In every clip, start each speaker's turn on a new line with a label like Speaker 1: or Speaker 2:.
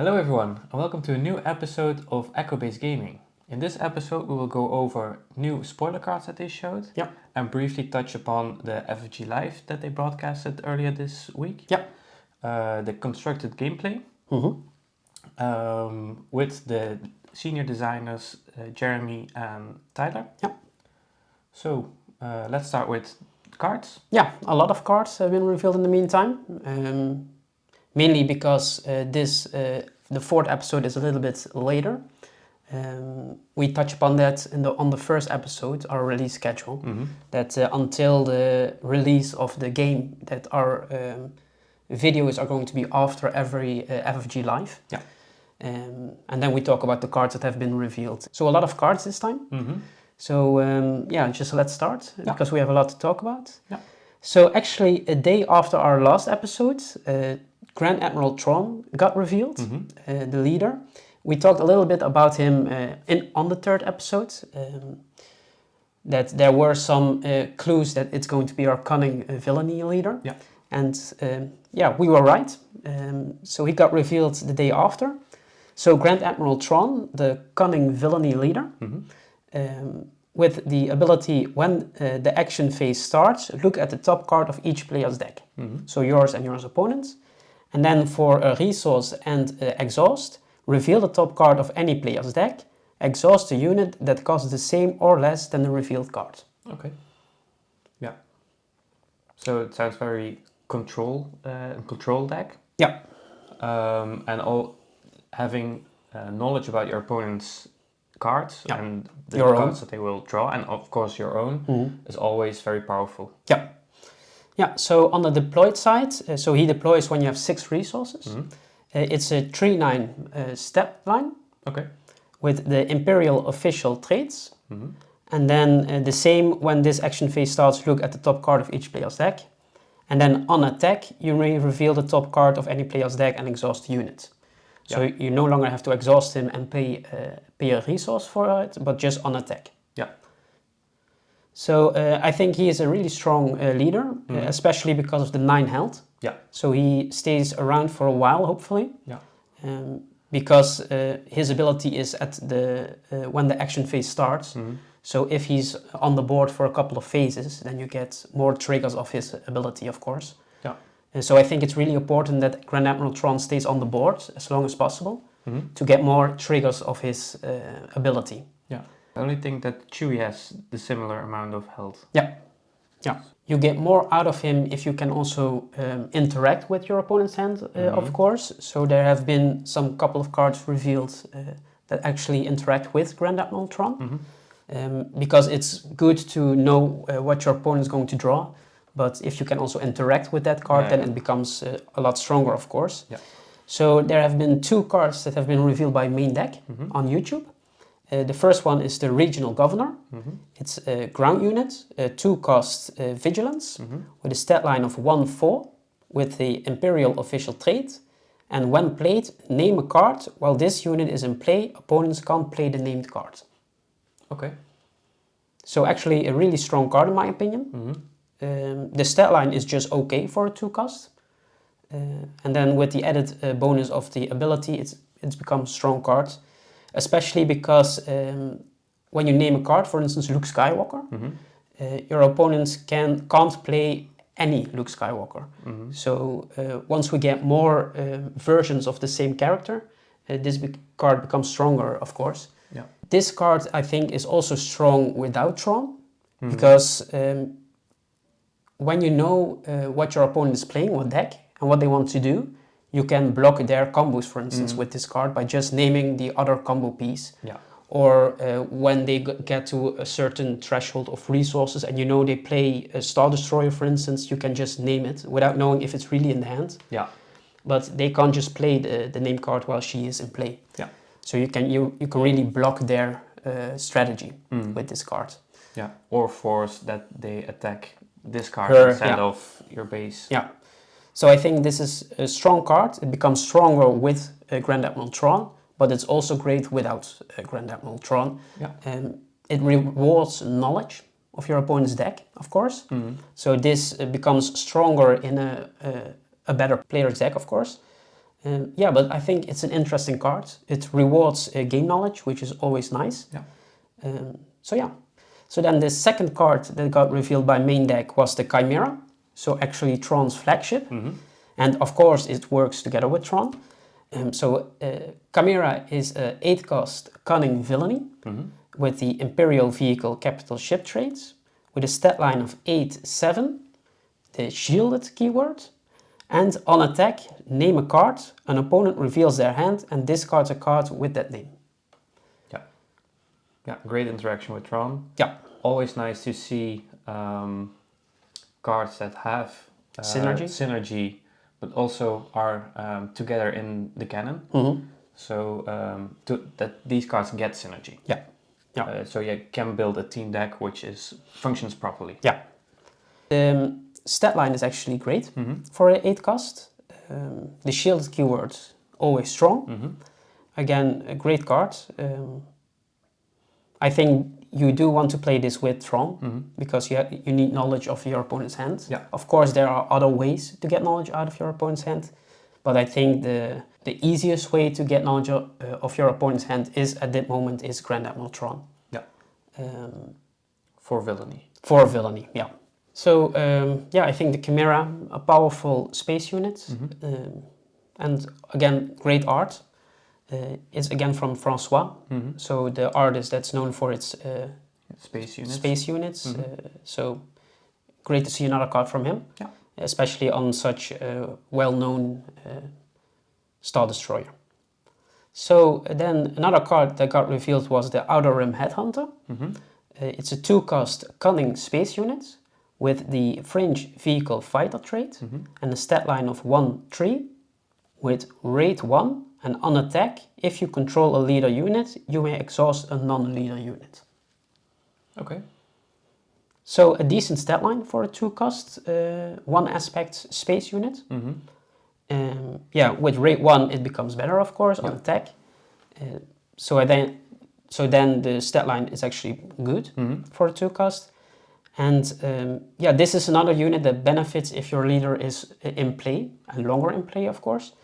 Speaker 1: Hello everyone and welcome to a new episode of Echo Base Gaming. In this episode we will go over new spoiler cards that they showed and briefly touch upon the FFG Live that they broadcasted earlier this week. The constructed gameplay with the senior designers Jeremy and Tyler. So let's start with cards.
Speaker 2: Yeah, a lot of cards have been revealed in the meantime. Mainly because the fourth episode is a little bit later. We touch upon that on the first episode, our release schedule. That until the release of the game, that our videos are going to be after every FFG Live. And then we talk about the cards that have been revealed. So a lot of cards this time. So just let's start because we have a lot to talk about. So actually, a day after our last episode, Grand Admiral Thrawn got revealed, the leader. We talked a little bit about him on the third episode, that there were some clues that it's going to be our cunning villainy leader. And we were right. So he got revealed the day after. So Grand Admiral Thrawn, the cunning villainy leader, with the ability when the action phase starts, look at the top card of each player's deck. So yours and yours opponent's. And then for a resource and exhaust, reveal the top card of any player's deck, exhaust a unit that costs the same or less than the revealed card.
Speaker 1: Okay. Yeah. So it sounds very control deck. And all having knowledge about your opponent's cards and the cards that they will draw, and of course your own, is always very powerful.
Speaker 2: So on the deployed side, so he deploys when you have 6 resources. It's a 3-9 step line with the Imperial official traits. And then the same when this action phase starts, look at the top card of each player's deck. And then on attack, you may reveal the top card of any player's deck and exhaust the unit. So you no longer have to exhaust him and pay a resource for it, but just on attack. So I think he is a really strong leader, especially because of the 9 health. So he stays around for a while, hopefully. Because his ability is at when the action phase starts. So if he's on the board for a couple of phases, then you get more triggers of his ability, of course. And so I think it's really important that Grand Admiral Thrawn stays on the board as long as possible to get more triggers of his ability.
Speaker 1: I only think that Chewie has the similar amount of health.
Speaker 2: You get more out of him if you can also interact with your opponent's hand, of course. So there have been some couple of cards revealed that actually interact with Grand Admiral Thrawn. Because it's good to know what your opponent is going to draw. But if you can also interact with that card, then it becomes a lot stronger, of course. So there have been 2 cards that have been revealed by Main Deck on YouTube. The first one is the Regional Governor. It's a ground unit, 2-cost vigilance, with a stat line of 1-4, with the Imperial official trait. And when played, name a card. While this unit is in play, opponents can't play the named card. So actually a really strong card in my opinion. The stat line is just okay for a 2-cost. And then with the added bonus of the ability, it's become a strong card. Especially because when you name a card, for instance Luke Skywalker, your opponents can't play any Luke Skywalker. So once we get more versions of the same character, this card becomes stronger, of course. This card I think is also strong without Thrawn, because when you know what your opponent is playing, what deck, and what they want to do, you can block their combos, for instance, with this card by just naming the other combo piece. Or when they get to a certain threshold of resources and you know they play a Star Destroyer, for instance, you can just name it without knowing if it's really in the hand. But they can't just play the name card while she is in play. So you can really block their strategy with this card.
Speaker 1: Or force that they attack this card instead of your base.
Speaker 2: So I think this is a strong card. It becomes stronger with Grand Admiral Thrawn, but it's also great without Grand Admiral Thrawn. It rewards knowledge of your opponent's deck, of course. So this becomes stronger in a better player's deck, of course. Yeah, but I think it's an interesting card. It rewards game knowledge, which is always nice.
Speaker 1: Yeah.
Speaker 2: So yeah. So then the second card that got revealed by main deck was the Chimera. So actually Tron's flagship. And of course it works together with Tron. Chimera is a 8-cost Cunning Villainy with the Imperial Vehicle Capital Ship traits, with a stat line of 8/7, the shielded keyword, and on attack, name a card, an opponent reveals their hand and discards a card with that name.
Speaker 1: Yeah. Yeah, great interaction with Tron.
Speaker 2: Yeah.
Speaker 1: Always nice to see cards that have synergy, but also are together in the canon. So that these cards get synergy.
Speaker 2: Yeah. Yeah.
Speaker 1: So you can build a team deck which functions properly.
Speaker 2: Yeah. Stat line is actually great for an 8-cost. The shielded keyword, always strong. Again, a great card. I think you do want to play this with Tron because you need knowledge of your opponent's hand.
Speaker 1: Yeah.
Speaker 2: Of course, there are other ways to get knowledge out of your opponent's hand, but I think the easiest way to get knowledge of your opponent's hand is at that moment is Grand Admiral Tron.
Speaker 1: Yeah. For villainy.
Speaker 2: For villainy, yeah. So yeah, I think the Chimera, a powerful space unit, and again, great art. It's again from Francois, so the artist that's known for its
Speaker 1: space units.
Speaker 2: So great to see another card from him, especially on such a well-known Star Destroyer. So then another card that got revealed was the Outer Rim Headhunter. It's a 2-cost Cunning space unit with the Fringe Vehicle Fighter trait and a stat line of 1/3 with rate 1. And on attack, if you control a leader unit, you may exhaust a non-leader unit.
Speaker 1: Okay.
Speaker 2: So a decent stat line for a 2-cost, 1-aspect space unit. Yeah, with rate 1 it becomes better, of course, on attack. So then the stat line is actually good for a 2-cost. And yeah, this is another unit that benefits if your leader is in play, and longer in play, of course.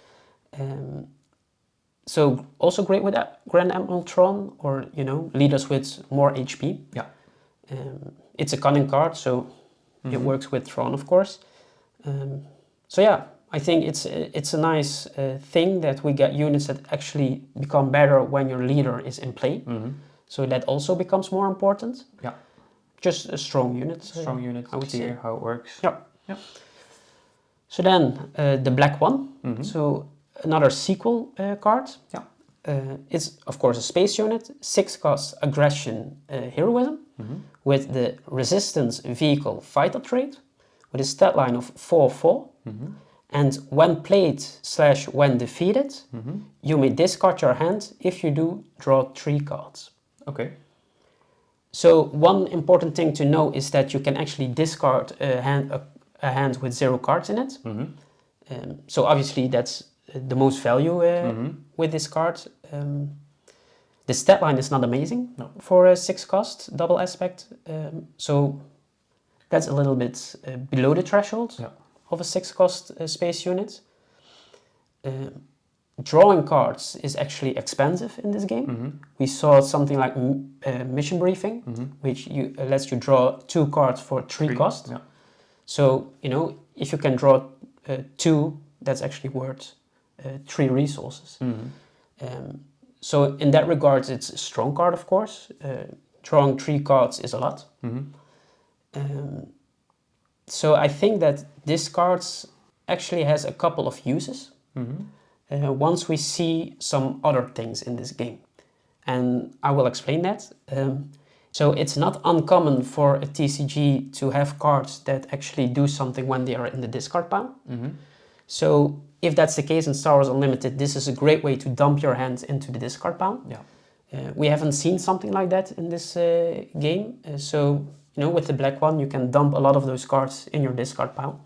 Speaker 2: So also great with Grand Admiral Tron, or leaders with more HP.
Speaker 1: Yeah.
Speaker 2: It's a cunning card, so it works with Tron, of course. So yeah, I think it's a nice thing that we get units that actually become better when your leader is in play. So that also becomes more important.
Speaker 1: Yeah.
Speaker 2: Just a strong unit.
Speaker 1: Strong unit.
Speaker 2: I would
Speaker 1: clear
Speaker 2: say.
Speaker 1: how it works.
Speaker 2: Yeah.
Speaker 1: Yeah.
Speaker 2: So then the black one. So another sequel card.
Speaker 1: Yeah.
Speaker 2: It's of course a space unit, 6-cost aggression heroism with the resistance vehicle fighter trait with a stat line of 4/4. And when played / when defeated, you may discard your hand. If you do, draw 3 cards.
Speaker 1: Okay.
Speaker 2: So one important thing to know is that you can actually discard a hand with 0 cards in it. So obviously that's the most value with this card. The stat line is not amazing for a 6-cost double aspect. So that's a little bit below the threshold of a 6-cost space unit. Drawing cards is actually expensive in this game. We saw something like Mission Briefing, which lets you draw 2 cards for 3 cost.
Speaker 1: Yeah.
Speaker 2: So, if you can draw 2, that's actually worth 3 resources. So in that regard, it's a strong card, of course. Drawing 3 cards is a lot. So I think that this card actually has a couple of uses. Once we see some other things in this game. And I will explain that. So it's not uncommon for a TCG to have cards that actually do something when they are in the discard pile. So if that's the case in Star Wars Unlimited, this is a great way to dump your hand into the discard pile. We haven't seen something like that in this game. So with the black one, you can dump a lot of those cards in your discard pile.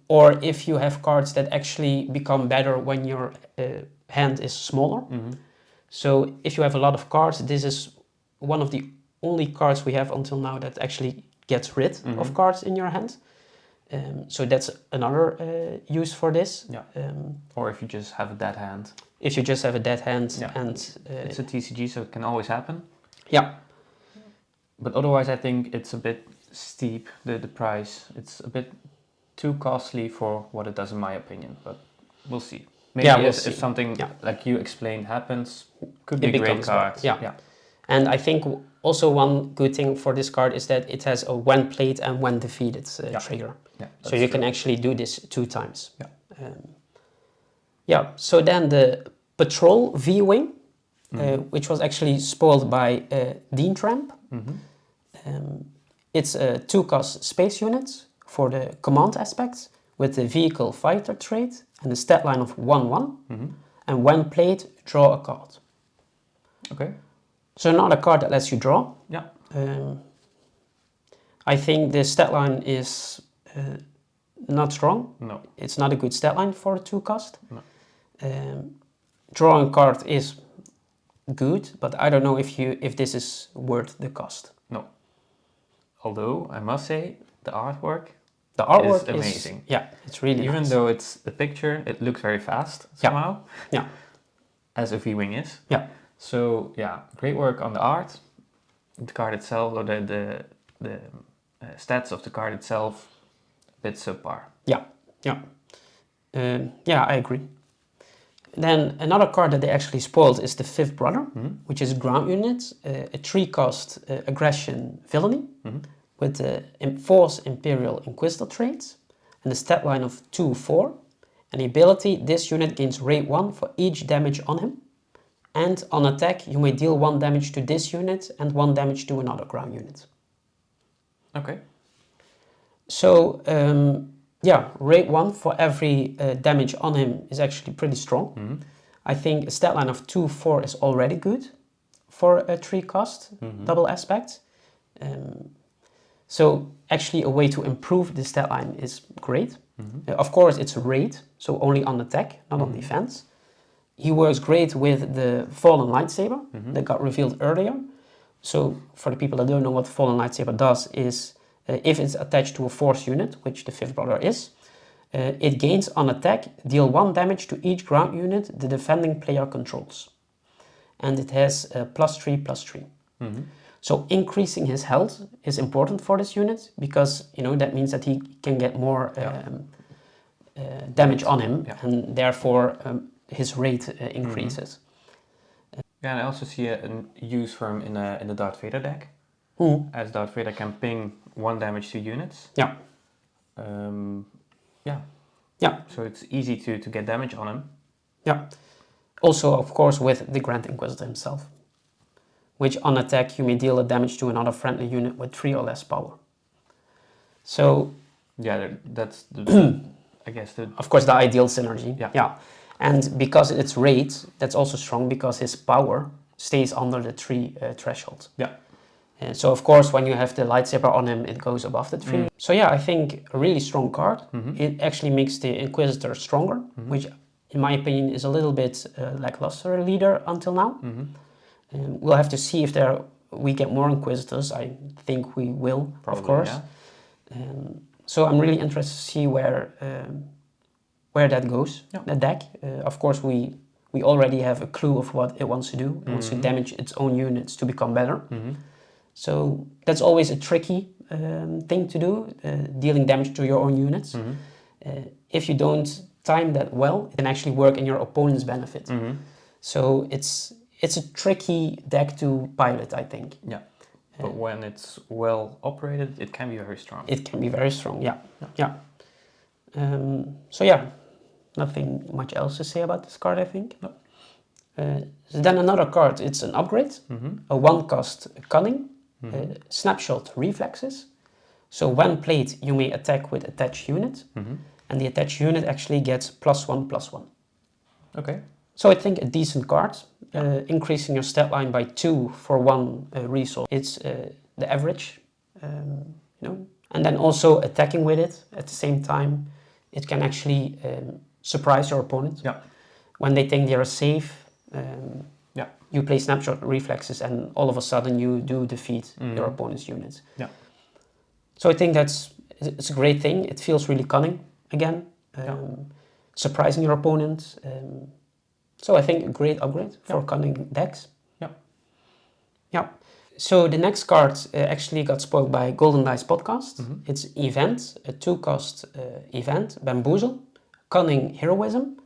Speaker 2: Or if you have cards that actually become better when your hand is smaller. So if you have a lot of cards, this is one of the only cards we have until now that actually gets rid of cards in your hand. So that's another use for this.
Speaker 1: Yeah. Or if you just have a dead hand.
Speaker 2: If you just have a dead hand and...
Speaker 1: it's a TCG, so it can always happen.
Speaker 2: Yeah.
Speaker 1: But otherwise, I think it's a bit steep, the price. It's a bit too costly for what it does, in my opinion. But we'll see. Maybe
Speaker 2: we'll
Speaker 1: if
Speaker 2: see.
Speaker 1: something like you explained happens, could be a great card.
Speaker 2: Yeah. And I think also one good thing for this card is that it has a when played and when defeated trigger.
Speaker 1: Yeah,
Speaker 2: so you can actually do this 2 times.
Speaker 1: Yeah.
Speaker 2: So then the Patrol V-Wing, which was actually spoiled by Dean Tramp. It's a 2-cost space unit for the command aspects with the vehicle fighter trait and the stat line of 1/1. And when played, draw a card.
Speaker 1: Okay.
Speaker 2: So another card that lets you draw.
Speaker 1: Yeah.
Speaker 2: I think the stat line is not strong.
Speaker 1: No.
Speaker 2: It's not a good stat line for a 2-cost.
Speaker 1: No.
Speaker 2: Drawing card is good, but I don't know if this is worth the cost.
Speaker 1: No. Although I must say the artwork
Speaker 2: is
Speaker 1: amazing.
Speaker 2: It's really
Speaker 1: even
Speaker 2: nice.
Speaker 1: though it's a picture, it looks very fast somehow.
Speaker 2: Yeah.
Speaker 1: As a V-Wing is.
Speaker 2: Yeah.
Speaker 1: So great work on the art. The card itself, or the stats of the card itself, a bit subpar.
Speaker 2: I agree. Then another card that they actually spoiled is the Fifth Brother, which is ground unit, a 3-cost aggression villainy with the Force Imperial Inquisitor traits and the stat line of 2/4. And the ability, this unit gains rate 1 for each damage on him. And on attack, you may deal 1 damage to this unit and 1 damage to another ground unit.
Speaker 1: Okay.
Speaker 2: So, rate 1 for every damage on him is actually pretty strong. I think a stat line of 2/4 is already good for a 3-cost double aspect. So actually a way to improve the stat line is great. Of course it's rate, so only on attack, not on defense. He works great with the Fallen Lightsaber that got revealed earlier. So for the people that don't know what Fallen Lightsaber does is if it's attached to a Force unit, which the Fifth Brother is, it gains on attack, deal 1 damage to each ground unit the defending player controls. And it has +3/+3. So increasing his health is important for this unit because that means that he can get more damage on him and therefore his rate increases.
Speaker 1: And I also see a use for him in the Darth Vader deck, as Darth Vader can ping 1 damage to units. So it's easy to get damage on him.
Speaker 2: Also, of course, with the Grand Inquisitor himself, which on attack you may deal a damage to another friendly unit with 3 or less power. So
Speaker 1: that's I guess
Speaker 2: of course the ideal synergy. And because it's rate, that's also strong because his power stays under the 3 threshold. So of course when you have the lightsaber on him, it goes above the 3. So I think a really strong card. It actually makes the Inquisitor stronger, which in my opinion is a little bit lackluster leader until now. We'll have to see if we get more Inquisitors. I think we will, probably, of course. So I'm really interested to see where that goes, the deck. Of course, we already have a clue of what it wants to do. It wants to damage its own units to become better. So that's always a tricky thing to do, dealing damage to your own units. If you don't time that well, it can actually work in your opponent's benefit. So it's a tricky deck to pilot, I think.
Speaker 1: But when it's well operated, it can be very strong.
Speaker 2: It can be very strong, nothing much else to say about this card, I think.
Speaker 1: No.
Speaker 2: So then another card, it's an upgrade, a 1-cost Cunning, Snapshot Reflexes. So when played, you may attack with attached unit, and the attached unit actually gets +1/+1.
Speaker 1: Okay.
Speaker 2: So I think a decent card, increasing your stat line by 2 for 1 resource. It's the average, and then also attacking with it at the same time. It can actually surprise your opponent. When they think they are safe, you play Snapshot Reflexes and all of a sudden you do defeat your opponent's units. So I think that's it's a great thing. It feels really cunning again, surprising your opponent. So I think a great upgrade for cunning decks.
Speaker 1: Yeah.
Speaker 2: Yeah. So the next card actually got spoiled by Golden Dice Podcast. It's Event, a 2-cost event, Bamboozle, Cunning Heroism.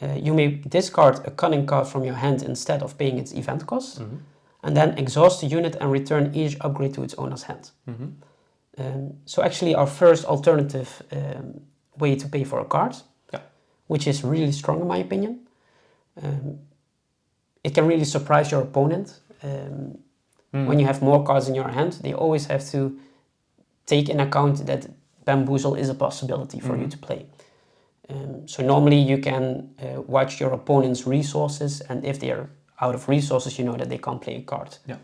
Speaker 2: You may discard a cunning card from your hand instead of paying its event cost, and then exhaust the unit and return each upgrade to its owner's hand. So actually our first alternative way to pay for a card, which is really strong in my opinion. It can really surprise your opponent. When you have more cards in your hand, they always have to take in account that Bamboozle is a possibility for you to play. So normally you can watch your opponent's resources, and if they are out of resources, you know that they can't play a card.
Speaker 1: Yeah.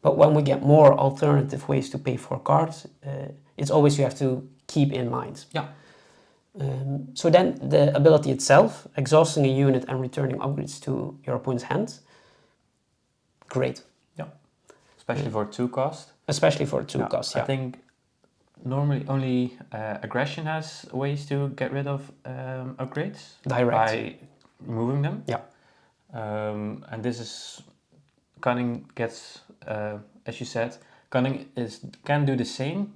Speaker 2: But when we get more alternative ways to pay for cards, it's always you have to keep in mind.
Speaker 1: Yeah.
Speaker 2: So then the ability itself, exhausting a unit and returning upgrades to your opponent's hand, great.
Speaker 1: Yeah. Especially for 2-cost.
Speaker 2: Especially for a 2-cost,
Speaker 1: I think normally only aggression has ways to get rid of upgrades.
Speaker 2: Direct.
Speaker 1: By removing them.
Speaker 2: Yeah.
Speaker 1: And this is... Cunning gets, as you said, Cunning can do the same,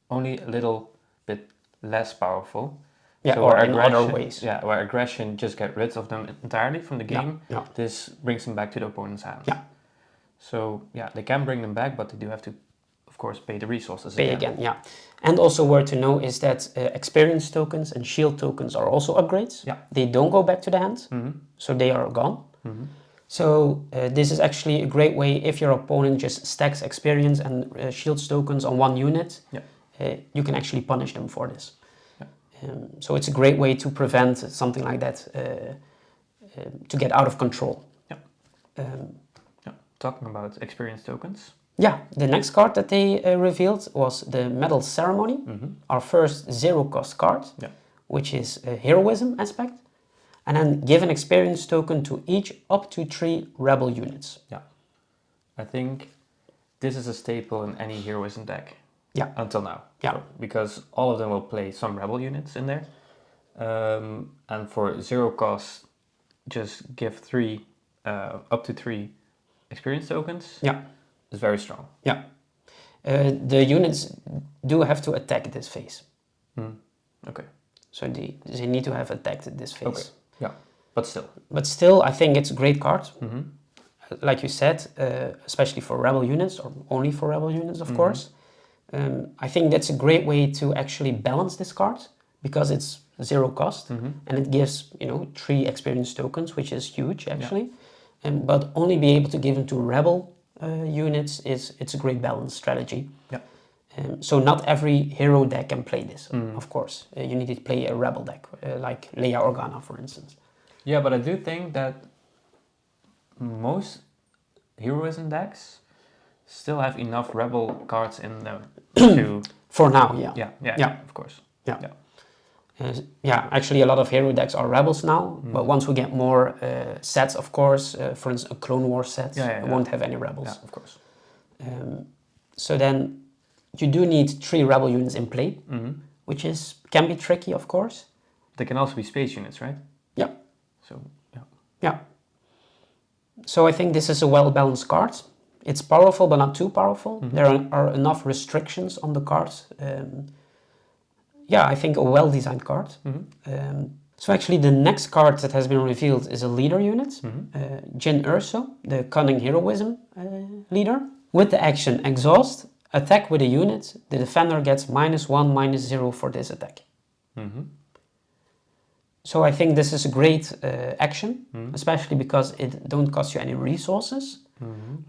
Speaker 1: only a little bit less powerful.
Speaker 2: Yeah,
Speaker 1: so
Speaker 2: or in other ways.
Speaker 1: Yeah, where aggression just get rid of them entirely from the game, this brings them back to the opponent's hand.
Speaker 2: Yeah.
Speaker 1: So yeah, they can bring them back, but they do have to, of course, pay the resources
Speaker 2: Pay again, yeah. And also worth to know is that experience tokens and shield tokens are also upgrades.
Speaker 1: Yeah.
Speaker 2: They don't go back to the hand, so they are gone. So this is actually a great way if your opponent just stacks experience and shields tokens on one unit, you can actually punish them for this. So it's a great way to prevent something like that to get out of control.
Speaker 1: Talking about experience tokens.
Speaker 2: Yeah, the next card that they revealed was the Medal Ceremony, our first 0-cost card, which is a heroism aspect. And then give an experience token to each up to 3 rebel units.
Speaker 1: Yeah, I think this is a staple in any heroism deck.
Speaker 2: Yeah.
Speaker 1: Until now.
Speaker 2: Yeah.
Speaker 1: Because all of them will play some rebel units in there. And for 0-cost, just give 3, up to 3 experience tokens.
Speaker 2: Yeah.
Speaker 1: It's very strong.
Speaker 2: Yeah. The units do have to attack this phase.
Speaker 1: Okay.
Speaker 2: So they need to have attacked this phase.
Speaker 1: Okay. Yeah, but still.
Speaker 2: But still, I think it's a great card. Like you said, especially for rebel units, or only for rebel units, of course. I think that's a great way to actually balance this card, because it's 0-cost, and it gives 3 experience tokens, which is huge actually. But only be able to give them to rebel units it's a great balance strategy.
Speaker 1: Yeah.
Speaker 2: So not every hero deck can play this, of course. You need to play a rebel deck, like Leia Organa, for instance.
Speaker 1: Yeah, but I do think that most heroism decks still have enough rebel cards in them to...
Speaker 2: For now, yeah.
Speaker 1: Yeah, of course.
Speaker 2: Yeah, actually a lot of hero decks are rebels now, but once we get more sets, of course, for instance, a Clone Wars set won't have any rebels.
Speaker 1: Yeah, of course.
Speaker 2: So then you do need 3 rebel units in play, which can be tricky, of course.
Speaker 1: They can also be space units, right?
Speaker 2: Yeah.
Speaker 1: So,
Speaker 2: yeah. So I think this is a well-balanced card. It's powerful, but not too powerful. There are enough restrictions on the cards. I think a well-designed card. So actually the next card that has been revealed is a leader unit, Jyn Erso, the Cunning Heroism leader. With the action Exhaust, attack with a unit, the defender gets -1/-0 for this attack. So I think this is a great action, especially because it don't cost you any resources.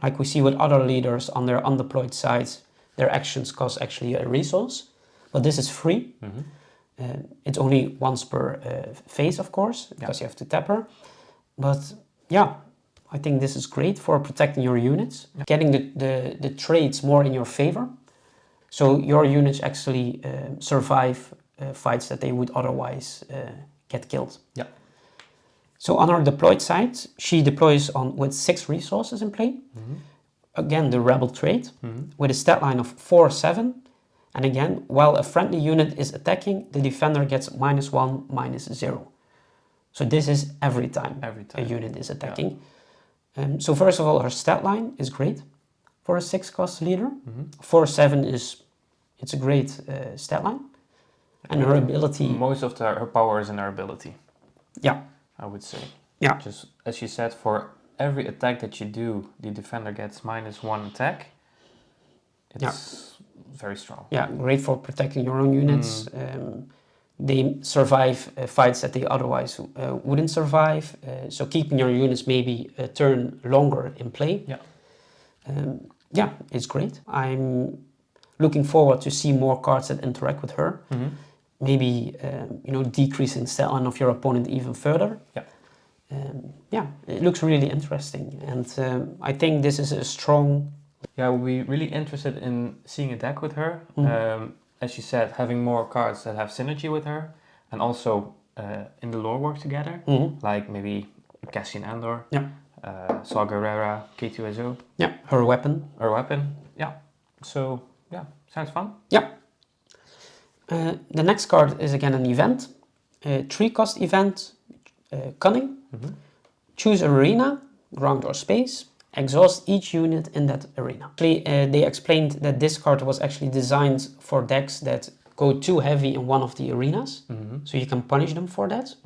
Speaker 2: Like we see with other leaders on their undeployed sides, their actions cost actually a resource. But this is free. It's only once per phase, of course, because you have to tap her. But yeah, I think this is great for protecting your units, getting the traits more in your favor. So your units actually survive fights that they would otherwise get killed. Yeah. So on her deployed side, she deploys with 6 resources in play. Again, the rebel trait with a stat line of 4/7. And again, while a friendly unit is attacking, the defender gets -1, -0. So this is every time a unit is attacking. Yeah. So first of all, her stat line is great for a 6-cost leader. 4/7 it's a great stat line. And her ability...
Speaker 1: Most of her power is in her ability.
Speaker 2: Yeah.
Speaker 1: I would say.
Speaker 2: Yeah.
Speaker 1: Just as you said, for every attack that you do, the defender gets -1 attack. It's very strong.
Speaker 2: Yeah, great for protecting your own units. They survive fights that they otherwise wouldn't survive. So keeping your units maybe a turn longer in play. Yeah, it's great. I'm looking forward to see more cards that interact with her. Maybe decreasing stat line of your opponent even further. Yeah, it looks really interesting, and I think this is a strong...
Speaker 1: Yeah, we'll be really interested in seeing a deck with her. As you said, having more cards that have synergy with her, and also in the lore work together, like maybe Cassian Andor, Saw Gerrera, K2SO.
Speaker 2: Yeah, her weapon.
Speaker 1: Her weapon, yeah. So, yeah, sounds fun.
Speaker 2: Yeah. The next card is again an event, a 3-cost event, Cunning. Choose arena, ground or space, exhaust each unit in that arena. Actually, they explained that this card was actually designed for decks that go too heavy in one of the arenas, so you can punish them for that.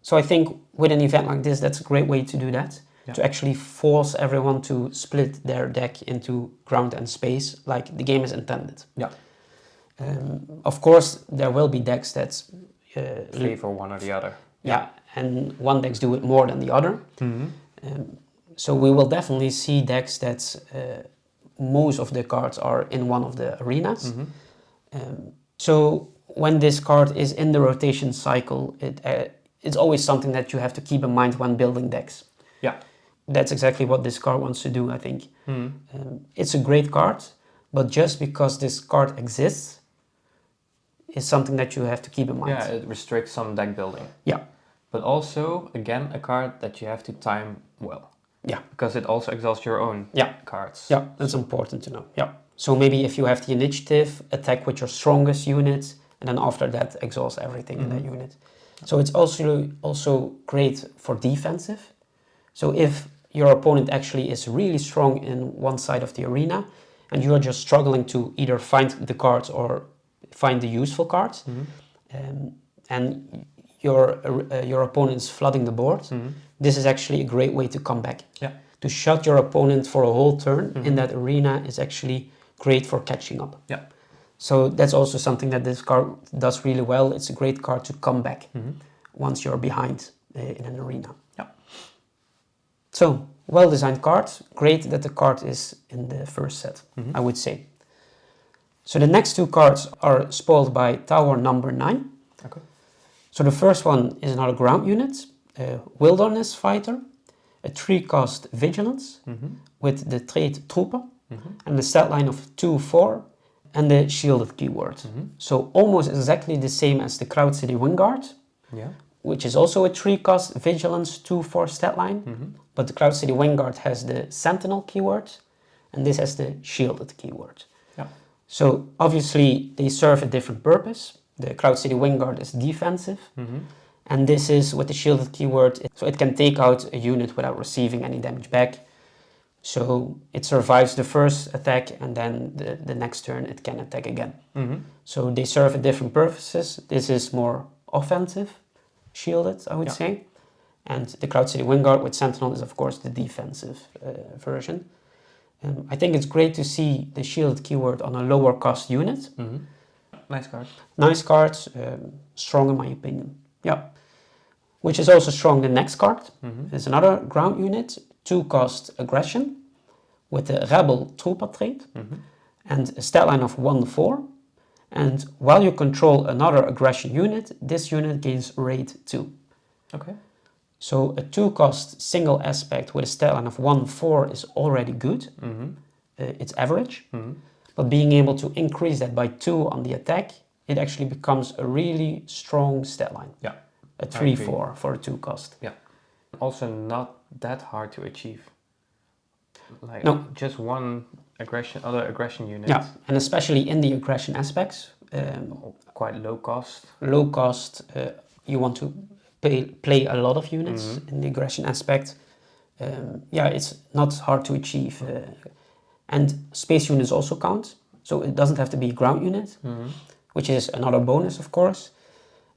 Speaker 2: So I think with an event like this, that's a great way to do that, to actually force everyone to split their deck into ground and space, like the game is intended. Of course, there will be decks that
Speaker 1: favor one or the other.
Speaker 2: And one decks do it more than the other. So we will definitely see decks that most of the cards are in one of the arenas. So when this card is in the rotation cycle, it's always something that you have to keep in mind when building decks. That's exactly what this card wants to do, I think. It's a great card, but just because this card exists is something that you have to keep in mind.
Speaker 1: Yeah, it restricts some deck building.
Speaker 2: Yeah.
Speaker 1: But also, again, a card that you have to time well.
Speaker 2: Yeah.
Speaker 1: Because it also exhausts your own cards.
Speaker 2: Yeah, that's important to know. Yeah. So maybe if you have the initiative, attack with your strongest unit, and then after that, exhaust everything in that unit. So it's also great for defensive. So if your opponent actually is really strong in one side of the arena, and you are just struggling to either find the cards or find the useful cards, and your opponent's flooding the board, this is actually a great way to come back. To shut your opponent for a whole turn in that arena is actually great for catching up. So that's also something that this card does really well. It's a great card to come back once you're behind in an arena. So, well-designed card. Great that the card is in the first set, I would say. So the next two cards are spoiled by Tower number 9. So the first one is another ground unit, a Wilderness Fighter, a 3-cost Vigilance with the trait Trooper and the stat line of 2/4 and the shielded keyword. So almost exactly the same as the Crowd City Wingguard, which is also a 3-cost Vigilance 2/4 stat line, but the Crowd City Wingguard has the Sentinel keyword and this has the shielded keyword. So obviously they serve a different purpose. The Crowd City Wingguard is defensive, and this is with the shielded keyword, so it can take out a unit without receiving any damage back. So it survives the first attack, and then the next turn it can attack again. So they serve a different purposes. This is more offensive, shielded, I would say. And the Crowd City Wingguard with Sentinel is of course the defensive version. I think it's great to see the shielded keyword on a lower cost unit.
Speaker 1: Nice card.
Speaker 2: Nice card, strong in my opinion. Which is also strong, the next card. It's another ground unit, 2-cost Aggression with the Rebel Trooper trait and a stat line of 1/4. And while you control another Aggression unit, this unit gains Raid 2. So a 2-cost single aspect with a stat line of 1/4 is already good. It's average. But being able to increase that by 2 on the attack, it actually becomes a really strong stat line. A 3/4 for a 2-cost.
Speaker 1: Also not that hard to achieve. Like
Speaker 2: no.
Speaker 1: just one other aggression units.
Speaker 2: Yeah, and especially in the aggression aspects,
Speaker 1: Quite low cost.
Speaker 2: low cost. You want to play a lot of units in the aggression aspect. Yeah, it's not hard to achieve. And space units also count, so it doesn't have to be a ground unit, which is another bonus, of course.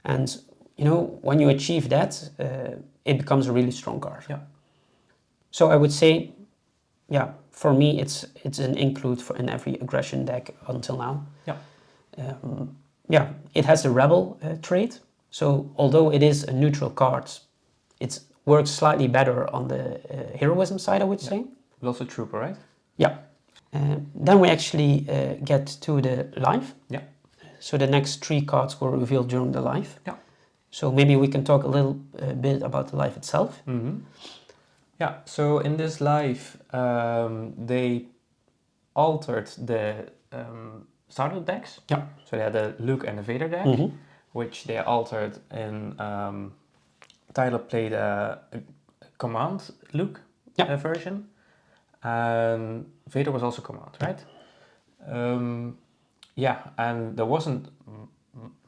Speaker 2: And when you achieve that, it becomes a really strong card.
Speaker 1: Yeah.
Speaker 2: So I would say, yeah, for me, it's an include in every aggression deck until now.
Speaker 1: Yeah.
Speaker 2: Yeah, it has a rebel trait. So although it is a neutral card, it works slightly better on the heroism side, I would say.
Speaker 1: But also trooper, right?
Speaker 2: Yeah. Then we actually get to the life.
Speaker 1: Yeah.
Speaker 2: So the next 3 cards were revealed during the life.
Speaker 1: Yeah.
Speaker 2: So maybe we can talk a little bit about the life itself.
Speaker 1: Yeah, so in this life, they altered the starter decks.
Speaker 2: Yeah.
Speaker 1: So they had the Luke and the Vader deck, which they altered in. Tyler played a command Luke version, and Vader was also command, right? Yeah, and there wasn't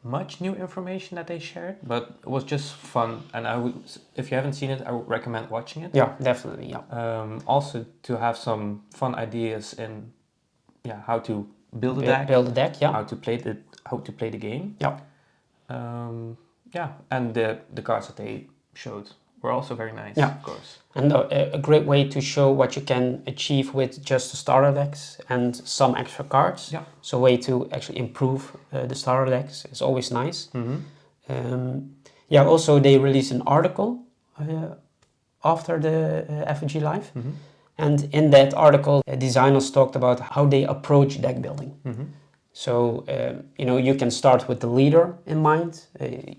Speaker 1: much new information that they shared, but it was just fun. And if you haven't seen it, I would recommend watching it.
Speaker 2: Yeah, definitely. Yeah.
Speaker 1: Also to have some fun ideas in, how to build a deck,
Speaker 2: Yeah.
Speaker 1: how to play the game.
Speaker 2: Yeah.
Speaker 1: And the cards that they showed were also very nice.
Speaker 2: Yeah.
Speaker 1: Of course.
Speaker 2: And a great way to show what you can achieve with just the starter decks and some extra cards.
Speaker 1: Yeah.
Speaker 2: So a way to actually improve the starter decks is always nice. Also they released an article after the FNG Live. And in that article, designers talked about how they approach deck building. So, you can start with the leader in mind.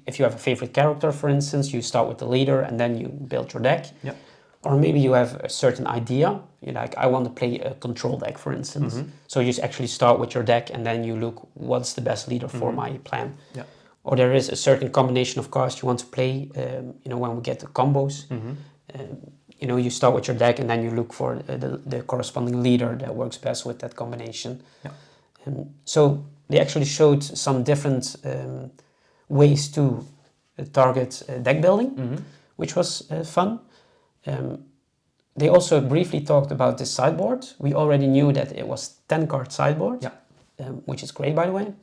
Speaker 2: If you have a favorite character, for instance, you start with the leader and then you build your deck.
Speaker 1: Yeah.
Speaker 2: Or maybe you have a certain idea. You're like, I want to play a control deck, for instance. So you actually start with your deck and then you look, what's the best leader for my plan?
Speaker 1: Yeah.
Speaker 2: Or there is a certain combination of cards you want to play, when we get the combos. You start with your deck and then you look for the corresponding leader that works best with that combination.
Speaker 1: Yeah.
Speaker 2: So they actually showed some different ways to target deck building, which was fun. They also briefly talked about the sideboard. We already knew that it was 10-card sideboard, which is great, by the way.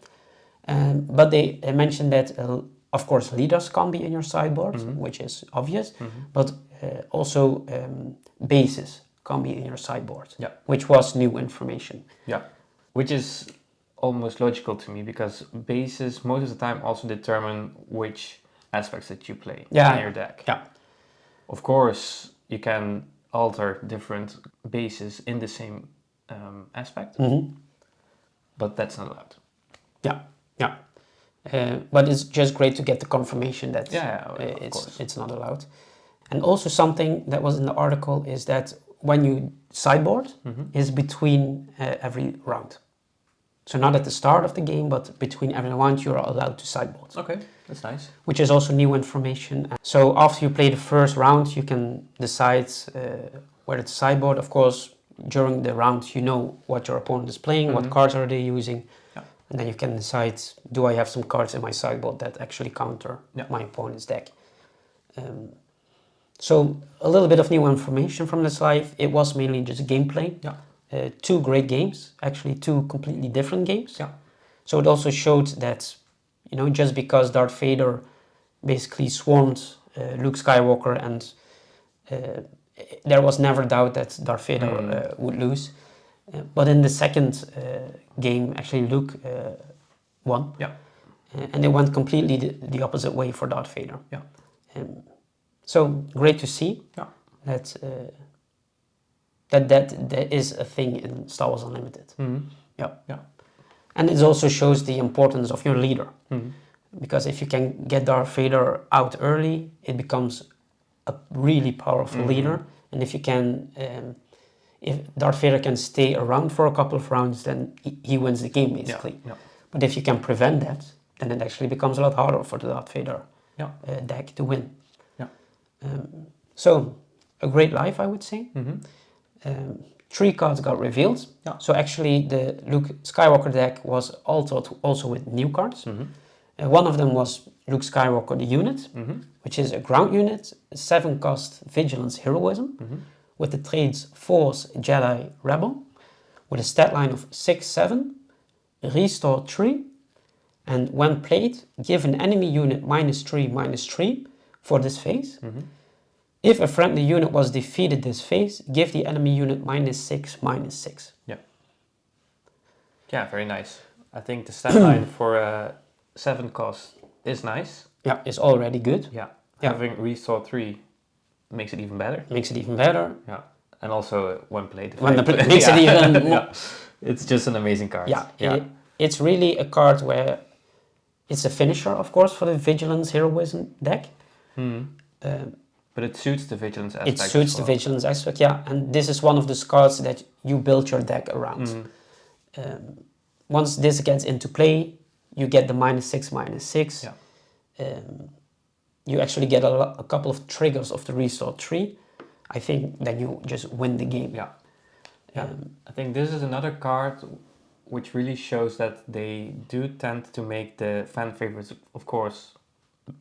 Speaker 2: But they mentioned that, of course, leaders can't be in your sideboard, which is obvious, but also bases can't be in your sideboard, which was new information.
Speaker 1: Yeah, which is almost logical to me because bases most of the time also determine which aspects that you play in your deck.
Speaker 2: Yeah.
Speaker 1: Of course, you can alter different bases in the same aspect, but that's not allowed.
Speaker 2: Yeah. But it's just great to get the confirmation that it's not allowed. And also something that was in the article is that when you sideboard is between every round. So not at the start of the game, but between every round you're allowed to sideboard.
Speaker 1: Okay, that's nice.
Speaker 2: Which is also new information. So after you play the first round, you can decide whether to sideboard. Of course, during the round, you know what your opponent is playing, what cards are they using. Yeah. And then you can decide, do I have some cards in my sideboard that actually counter my opponent's deck? So a little bit of new information from this live. It was mainly just gameplay. Yeah. 2 great games, actually 2 completely different games. Yeah. So it also showed that, just because Darth Vader basically swarmed Luke Skywalker and there was never doubt that Darth Vader would lose. But in the second game, actually Luke won. Yeah. And it went completely the opposite way for Darth Vader. Yeah. So great to see that that is a thing in Star Wars Unlimited. Yeah. And it also shows the importance of your leader. Because if you can get Darth Vader out early, it becomes a really powerful leader. And if you can, if Darth Vader can stay around for a couple of rounds, then he wins the game basically. Yeah. But if you can prevent that, then it actually becomes a lot harder for the Darth Vader deck to win. Yeah. So a great life, I would say. 3 cards got revealed.
Speaker 1: Yeah.
Speaker 2: So actually the Luke Skywalker deck was altered also with new cards.
Speaker 1: Mm-hmm.
Speaker 2: One of them was Luke Skywalker the unit,
Speaker 1: Mm-hmm.
Speaker 2: which is a ground unit, 7 cost Vigilance Heroism,
Speaker 1: Mm-hmm.
Speaker 2: with the traits Force, Jedi, Rebel, with a stat line of 6/7, Restore 3, and when played, give an enemy unit -3/-3 for this phase.
Speaker 1: Mm-hmm.
Speaker 2: If a friendly unit was defeated this phase, give the enemy unit -6/-6.
Speaker 1: Yeah, very nice. I think the stat line for a 7 cost is nice.
Speaker 2: Yeah, it's already good.
Speaker 1: Yeah.
Speaker 2: Yeah.
Speaker 1: Having Restore 3 makes it even better.
Speaker 2: Makes it even better.
Speaker 1: Yeah. And also when played.
Speaker 2: When the makes it even more.
Speaker 1: Yeah. It's just an amazing card.
Speaker 2: Yeah, it's really a card where it's a finisher, of course, for the Vigilance Heroism deck.
Speaker 1: But it suits the Vigilance aspect.
Speaker 2: It suits
Speaker 1: as
Speaker 2: the
Speaker 1: well.
Speaker 2: Vigilance aspect, yeah. And this is one of the cards that you build your deck around. Once this gets into play, you get the -6/-6.
Speaker 1: Yeah.
Speaker 2: You actually get a couple of triggers of the Restore 3. I think then you just win the game.
Speaker 1: Yeah. Yeah. I think this is another card which really shows that they do tend to make the fan favorites, of course,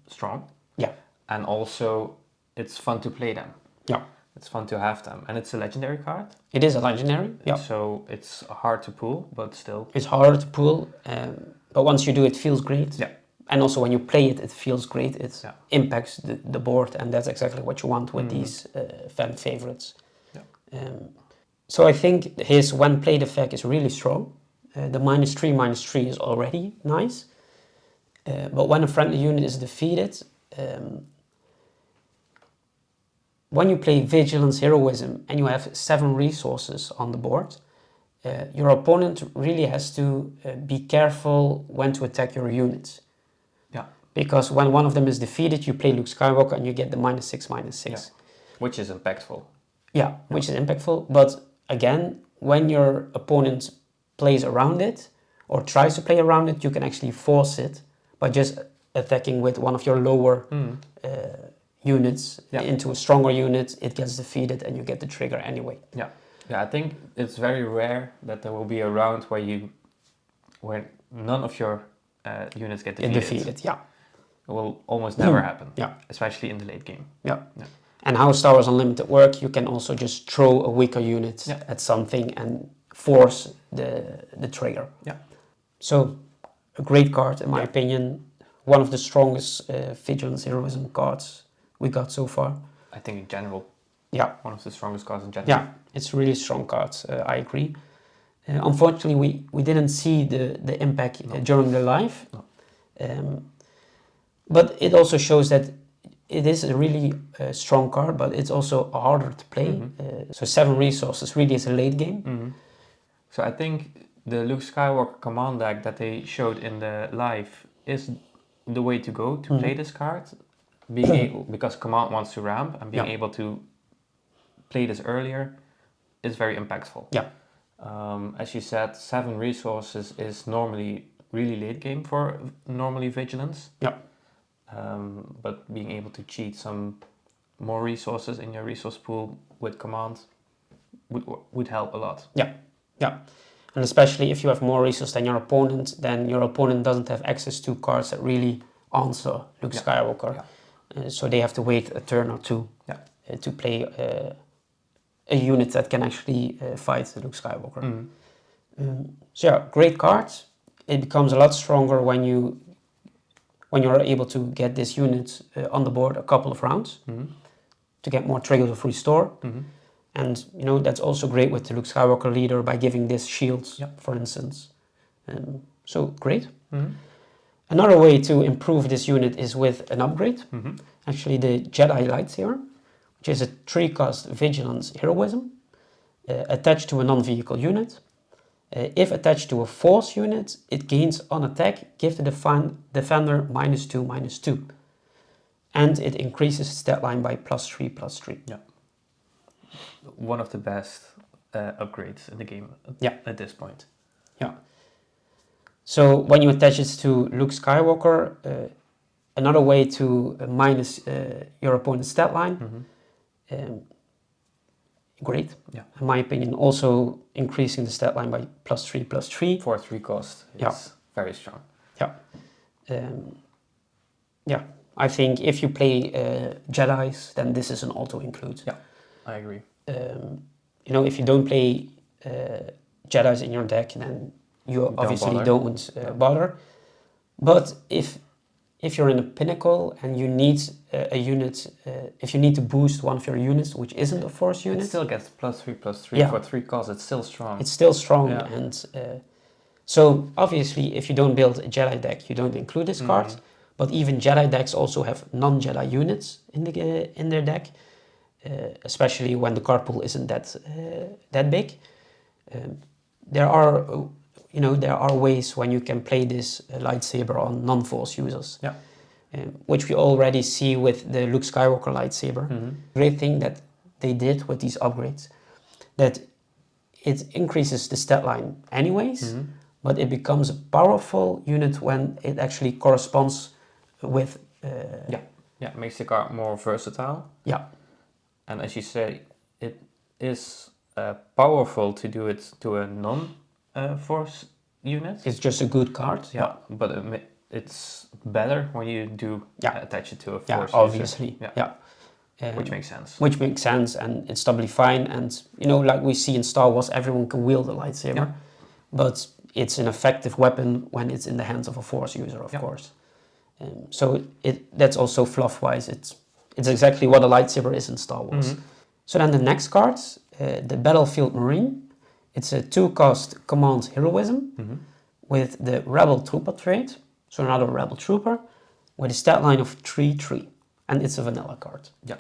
Speaker 1: strong.
Speaker 2: Yeah.
Speaker 1: And also, it's fun to play them.
Speaker 2: Yeah.
Speaker 1: It's fun to have them. And it's a legendary card.
Speaker 2: It is a legendary. Yeah.
Speaker 1: So it's hard to pull, but still.
Speaker 2: It's harder to pull, but once you do it, feels great.
Speaker 1: Yeah.
Speaker 2: And also when you play it, it feels great. It
Speaker 1: Yeah.
Speaker 2: impacts the board, and that's exactly what you want with these fan favorites.
Speaker 1: Yeah.
Speaker 2: So I think his when played effect is really strong. The -3/-3 is already nice. But when a friendly unit is defeated, when you play Vigilance Heroism and you have 7 resources on the board, your opponent really has to be careful when to attack your units.
Speaker 1: Yeah.
Speaker 2: Because when one of them is defeated, you play Luke Skywalker and you get the -6/-6.
Speaker 1: Yeah. Which is impactful.
Speaker 2: Yeah, which is impactful. But again, when your opponent plays around it or tries to play around it, you can actually force it by just attacking with one of your lower units into a stronger unit. It gets defeated and you get the trigger anyway.
Speaker 1: Yeah. Yeah, I think it's very rare that there will be a round where none of your units get defeated.
Speaker 2: Yeah.
Speaker 1: It will almost never happen.
Speaker 2: Yeah.
Speaker 1: Especially in the late game.
Speaker 2: Yeah. And how Star Wars Unlimited work, you can also just throw a weaker unit at something and force the trigger.
Speaker 1: Yeah.
Speaker 2: So, a great card in my opinion. One of the strongest Vigilance Heroism cards we got so far.
Speaker 1: I think in general.
Speaker 2: Yeah.
Speaker 1: One of the strongest cards in general.
Speaker 2: Yeah, it's a really strong card. I agree. Unfortunately, we didn't see the impact during the live.
Speaker 1: No.
Speaker 2: But it also shows that it is a really strong card, but it's also harder to play. So 7 resources really is a late game.
Speaker 1: So I think the Luke Skywalker command deck that they showed in the live is the way to go to play this card. Being able, because command wants to ramp, and being able to play this earlier is very impactful.
Speaker 2: Yeah.
Speaker 1: As you said, 7 resources is normally really late game for normally Vigilance.
Speaker 2: Yeah.
Speaker 1: But being able to cheat some more resources in your resource pool with command would help a lot.
Speaker 2: Yeah. Yeah. And especially if you have more resources than your opponent, then your opponent doesn't have access to cards that really answer Luke Skywalker. Yeah. So they have to wait a turn or two to play a unit that can actually fight Luke Skywalker. So yeah, great card. It becomes a lot stronger when you're able to get this unit on the board a couple of rounds to get more triggers of Restore. And that's also great with the Luke Skywalker leader by giving this shields, for instance. So great. Another way to improve this unit is with an upgrade. Actually, the Jedi Lightsaber, which is a 3-cost Vigilance Heroism, attached to a non-vehicle unit. If attached to a Force unit, it gains on attack, give the defender -2/-2. And it increases stat line by +3/+3.
Speaker 1: Yeah. One of the best upgrades in the game at this point.
Speaker 2: Yeah. So when you attach it to Luke Skywalker, another way to minus your opponent's stat line great.
Speaker 1: Yeah.
Speaker 2: In my opinion, also increasing the stat line by +3/+3.
Speaker 1: For 3 cost, it's very strong.
Speaker 2: Yeah. Yeah, I think if you play Jedi's, then this is an auto include.
Speaker 1: Yeah, I agree.
Speaker 2: You know, if you don't play Jedi's in your deck, then you obviously don't bother. But if you're in a pinnacle and you need a unit, if you need to boost one of your units, which isn't a force unit,
Speaker 1: it still gets +3/+3 for 3 cost. It's still strong.
Speaker 2: It's still strong, and so obviously, if you don't build a Jedi deck, you don't include this card. But even Jedi decks also have non-Jedi units in their deck, especially when the card pool isn't that big. There are ways when you can play this lightsaber on non-force users.
Speaker 1: Yeah.
Speaker 2: Which we already see with the Luke Skywalker lightsaber. Great thing that they did with these upgrades, that it increases the stat line anyways, but it becomes a powerful unit when it actually corresponds with...
Speaker 1: it makes the card more versatile.
Speaker 2: Yeah.
Speaker 1: And as you say, it is powerful to do it to a non-force unit.
Speaker 2: It's just a good card.
Speaker 1: Yeah, but it's better when you do attach it to a force user.
Speaker 2: Obviously.
Speaker 1: Which makes sense.
Speaker 2: Which makes sense, and it's doubly fine. And, you know, like we see in Star Wars, everyone can wield a lightsaber. But it's an effective weapon when it's in the hands of a force user, of course. So that's also fluff-wise. It's exactly what a lightsaber is in Star Wars. So then the next card, the Battlefield Marine. It's a 2-cost command heroism with the Rebel Trooper trait. So another Rebel Trooper with a stat line of 3/3. And it's a vanilla card.
Speaker 1: Yeah.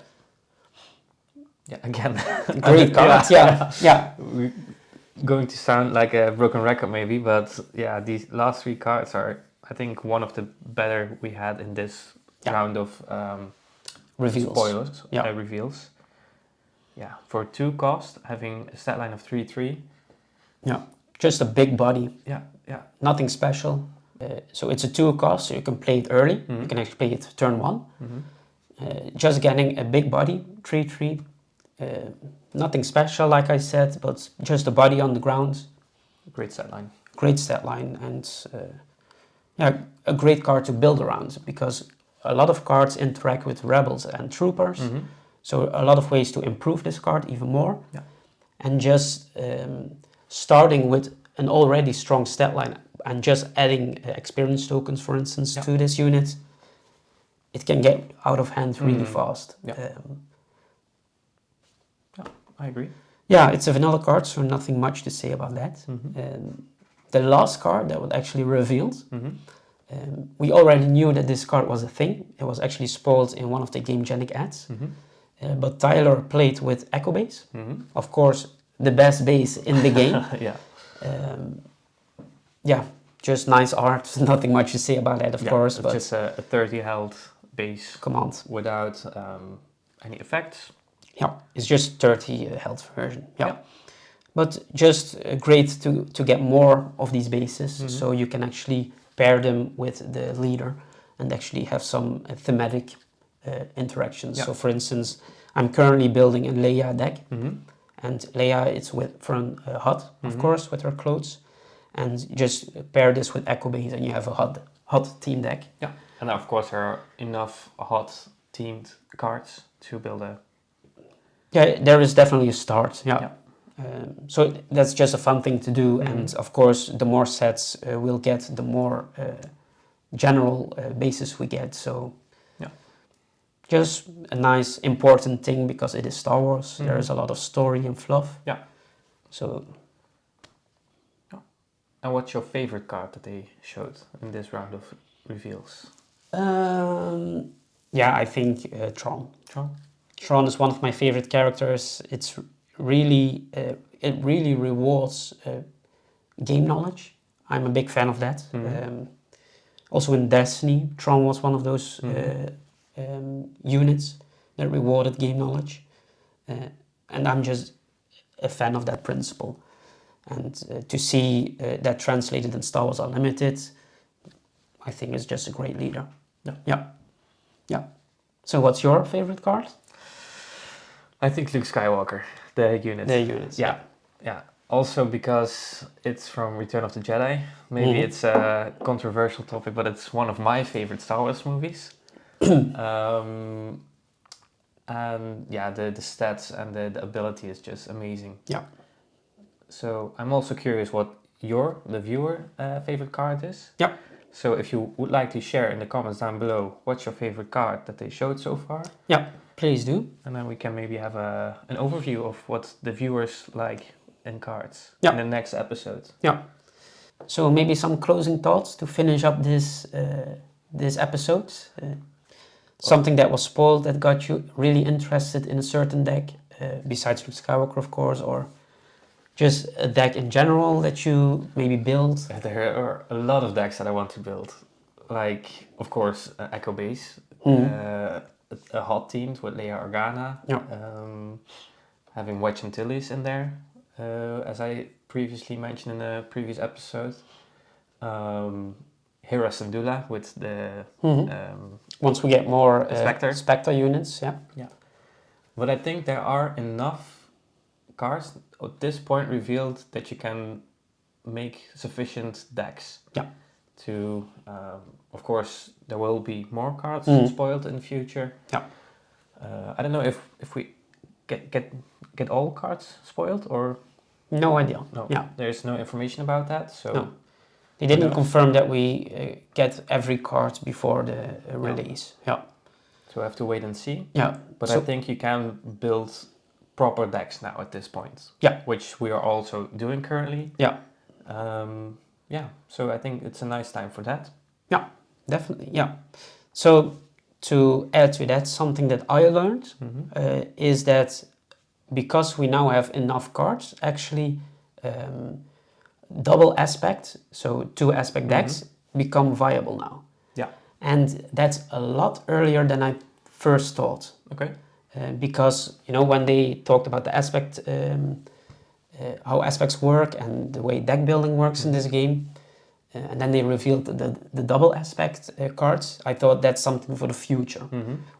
Speaker 1: Yeah, again.
Speaker 2: Great card, yeah.
Speaker 1: We're going to sound like a broken record maybe, but yeah, these last 3 cards are, I think, one of the better we had in this round of
Speaker 2: reveals.
Speaker 1: Spoilers, reveals. Yeah, for 2 cost, having a stat line of 3/3.
Speaker 2: Yeah, just a big body.
Speaker 1: Yeah.
Speaker 2: Nothing special. So it's a 2 cost, so you can play it early. You can actually play it turn 1. Just getting a big body, 3/3. Nothing special, like I said, but just a body on the ground.
Speaker 1: Great stat line.
Speaker 2: Great stat line, and a great card to build around, because a lot of cards interact with rebels and troopers. So a lot of ways to improve this card even more.
Speaker 1: Yeah.
Speaker 2: And just starting with an already strong stat line and just adding experience tokens, for instance, to this unit, it can get out of hand really fast.
Speaker 1: I agree.
Speaker 2: Yeah, it's a vanilla card, so nothing much to say about that. The last card that was actually revealed, we already knew that this card was a thing. It was actually spoiled in one of the Game Genic ads. But Tyler played with Echo Base. Of course, the best base in the game. Just nice art. Nothing much to say about that, of course. But
Speaker 1: just a 30 health base
Speaker 2: command
Speaker 1: without any effects.
Speaker 2: Yeah, it's just 30 health version. But just great to get more of these bases, so you can actually pair them with the leader and actually have some thematic interactions. So for instance, I'm currently building a Leia deck, and Leia it's for a HUD, of course, with her clothes, and just pair this with Echo Base and you have a HUD team deck.
Speaker 1: Yeah, and of course there are enough HUD themed cards to build a...
Speaker 2: Yeah, there is definitely a start, so that's just a fun thing to do, and of course the more sets we'll get, the more general bases we get, so just a nice important thing, because it is Star Wars. There is a lot of story and fluff. So.
Speaker 1: And what's your favorite card that they showed in this round of reveals?
Speaker 2: I think Tron. Tron is one of my favorite characters. It's really, it really rewards game knowledge. I'm a big fan of that. Also in Destiny, Tron was one of those units that rewarded game knowledge, and I'm just a fan of that principle. And to see that translated in Star Wars Unlimited, I think is just a great leader. Yeah. So what's your favorite card?
Speaker 1: I think Luke Skywalker. the units.
Speaker 2: The units.
Speaker 1: Yeah. Yeah. Also because it's from Return of the Jedi. Maybe it's a controversial topic, but it's one of my favorite Star Wars movies. And yeah, the stats and the ability is just amazing.
Speaker 2: Yeah.
Speaker 1: So I'm also curious what the viewer, favorite card is.
Speaker 2: Yeah.
Speaker 1: So if you would like to share in the comments down below what's your favorite card that they showed so far.
Speaker 2: Yeah, please do.
Speaker 1: And then we can maybe have an overview of what the viewers like in cards in the next episode.
Speaker 2: Yeah. So maybe some closing thoughts to finish up this episode. Something that was spoiled that got you really interested in a certain deck, besides Luke Skywalker, of course, or just a deck in general that you maybe build.
Speaker 1: There are a lot of decks that I want to build. Like, of course, Echo Base, a hot team with Leia Organa, having Wedge Antilles in there, as I previously mentioned in a previous episode. Hera Syndulla with the...
Speaker 2: Once we get more
Speaker 1: Spectre
Speaker 2: units, yeah.
Speaker 1: But I think there are enough cards at this point revealed that you can make sufficient decks.
Speaker 2: Yeah.
Speaker 1: To, of course, there will be more cards spoiled in the future.
Speaker 2: Yeah.
Speaker 1: I don't know if we get all cards spoiled or...
Speaker 2: No idea.
Speaker 1: No.
Speaker 2: Yeah.
Speaker 1: There's no information about that. So.
Speaker 2: No. They didn't confirm that we get every card before the release. Yeah.
Speaker 1: So we have to wait and see.
Speaker 2: Yeah.
Speaker 1: But I think you can build proper decks now at this point.
Speaker 2: Yeah.
Speaker 1: Which we are also doing currently.
Speaker 2: Yeah.
Speaker 1: So I think it's a nice time for that.
Speaker 2: Yeah, definitely. Yeah. So to add to that, something that I learned is that because we now have enough cards, actually double aspect, so 2 aspect decks become viable now. Yeah. And that's a lot earlier than I first thought.
Speaker 1: Okay.
Speaker 2: Because, when they talked about the aspect, how aspects work and the way deck building works in this game, and then they revealed the double aspect cards, I thought that's something for the future.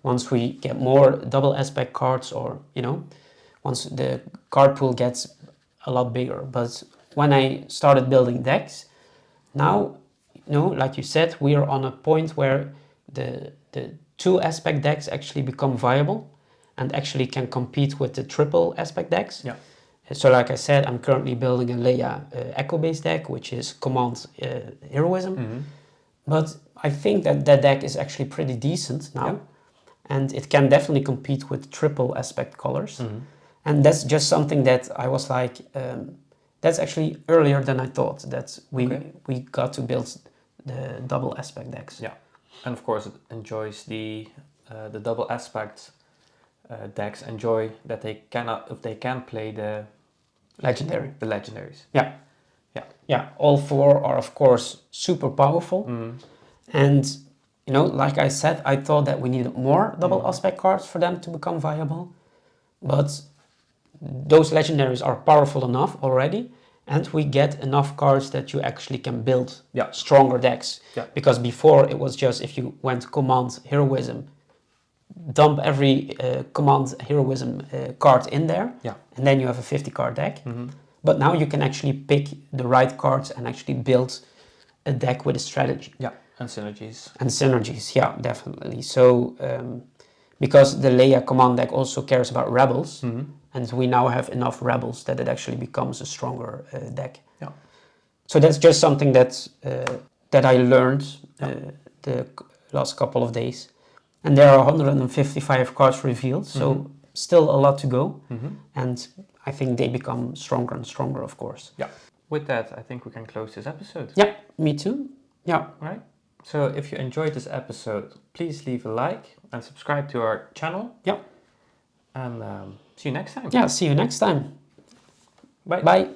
Speaker 2: Once we get more double aspect cards, or, once the card pool gets a lot bigger. But when I started building decks, now, like you said, we are on a point where the 2 aspect decks actually become viable and actually can compete with the triple aspect decks. Yeah. So like I said, I'm currently building a Leia Echo Base deck, which is command heroism. But I think that deck is actually pretty decent now. Yeah. And it can definitely compete with triple aspect colors. And that's just something that I was like, that's actually earlier than I thought, that we got to build the double aspect decks.
Speaker 1: Yeah. And of course it enjoys the double aspect decks enjoy that they can play the legendaries.
Speaker 2: Yeah. Yeah, all 4 are of course super powerful. And like I said, I thought that we needed more double aspect cards for them to become viable. But those legendaries are powerful enough already, and we get enough cards that you actually can build stronger decks. Yeah. Because before it was just, if you went command heroism, dump every command heroism card in there, and then you have a 50 card deck. But now you can actually pick the right cards and actually build a deck with a strategy.
Speaker 1: Yeah, and synergies.
Speaker 2: And synergies, yeah, definitely. So because the Leia command deck also cares about rebels, and we now have enough rebels that it actually becomes a stronger deck. Yeah. So that's just something that I learned the last couple of days. And there are 155 cards revealed, so still a lot to go. And I think they become stronger and stronger, of course.
Speaker 1: Yeah. With that, I think we can close this episode.
Speaker 2: Yeah, me too. Yeah.
Speaker 1: Right. So if you enjoyed this episode, please leave a like and subscribe to our channel.
Speaker 2: Yeah.
Speaker 1: And see you next time.
Speaker 2: Yeah, see you next time.
Speaker 1: Bye.
Speaker 2: Bye.